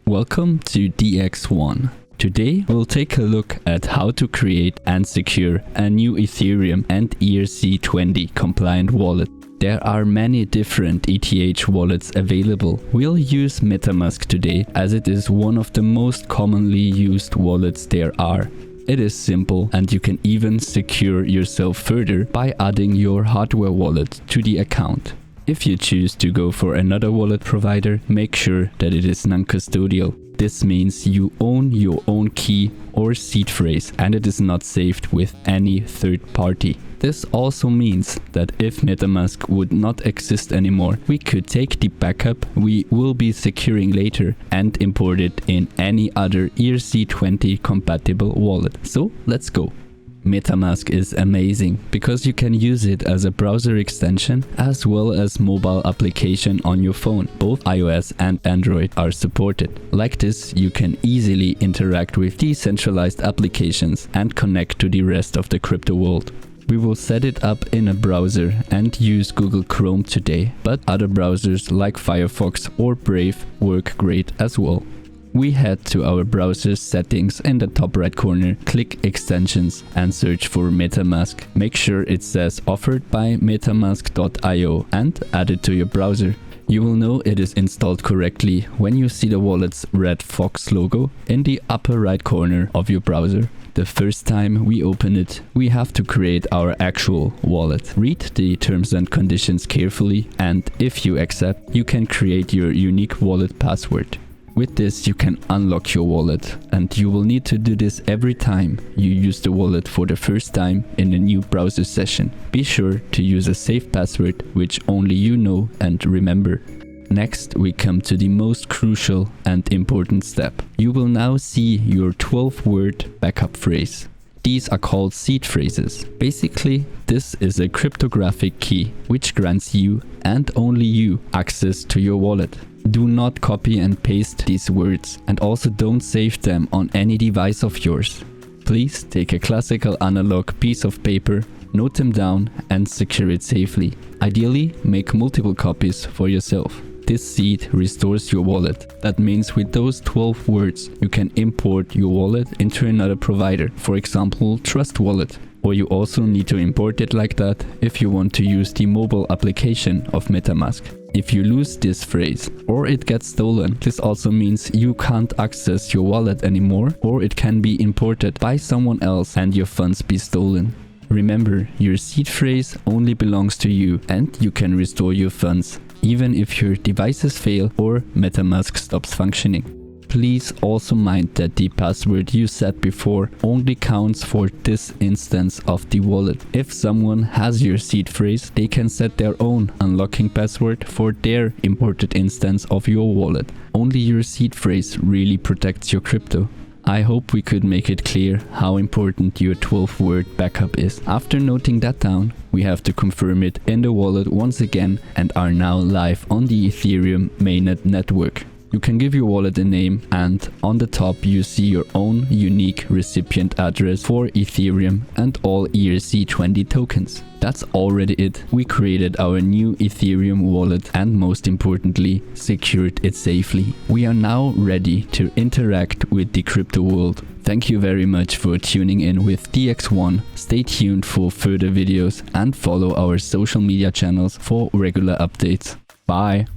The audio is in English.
Welcome to DXone. Today we'll take a look at how to create and secure a new Ethereum and ERC20 compliant wallet. There are many different ETH wallets available. We'll use MetaMask today as it is one of the most commonly used wallets there are. It is simple and you can even secure yourself further by adding your hardware wallet to the account. If you choose to go for another wallet provider, make sure that it is non-custodial. This means you own your own key or seed phrase and it is not saved with any third party. This also means that if MetaMask would not exist anymore, we could take the backup we will be securing later and import it in any other ERC20 compatible wallet. So let's go. MetaMask is amazing because you can use it as a browser extension as well as mobile application on your phone. Both iOS and Android are supported. Like this, you can easily interact with decentralized applications and connect to the rest of the crypto world. We will set it up in a browser and use Google Chrome today, but other browsers like Firefox or Brave work great as well. We head to our browser settings in the top right corner, click extensions and search for MetaMask. Make sure it says offered by metamask.io and add it to your browser. You will know it is installed correctly when you see the wallet's red fox logo in the upper right corner of your browser. The first time we open it, we have to create our actual wallet. Read the terms and conditions carefully and if you accept, you can create your unique wallet password. With this, you can unlock your wallet and you will need to do this every time you use the wallet for the first time in a new browser session. Be sure to use a safe password which only you know and remember. Next, we come to the most crucial and important step. You will now see your 12-word backup phrase. These are called seed phrases. Basically, this is a cryptographic key which grants you and only you access to your wallet. Do not copy and paste these words and also don't save them on any device of yours. Please take a classical analog piece of paper, note them down and secure it safely. Ideally, make multiple copies for yourself. This seed restores your wallet. That means with those 12 words, you can import your wallet into another provider, for example, Trust Wallet. Or you also need to import it like that if you want to use the mobile application of MetaMask. If you lose this phrase or it gets stolen, this also means you can't access your wallet anymore or it can be imported by someone else and your funds be stolen. Remember, your seed phrase only belongs to you and you can restore your funds even if your devices fail or MetaMask stops functioning. Please also mind that the password you set before only counts for this instance of the wallet. If someone has your seed phrase, they can set their own unlocking password for their imported instance of your wallet. Only your seed phrase really protects your crypto. I hope we could make it clear how important your 12-word backup is. After noting that down, we have to confirm it in the wallet once again and are now live on the Ethereum mainnet network. You can give your wallet a name and on the top you see your own unique recipient address for Ethereum and all ERC20 tokens. That's already it. We created our new Ethereum wallet and most importantly, secured it safely. We are now ready to interact with the crypto world. Thank you very much for tuning in with DXone. Stay tuned for further videos and follow our social media channels for regular updates. Bye!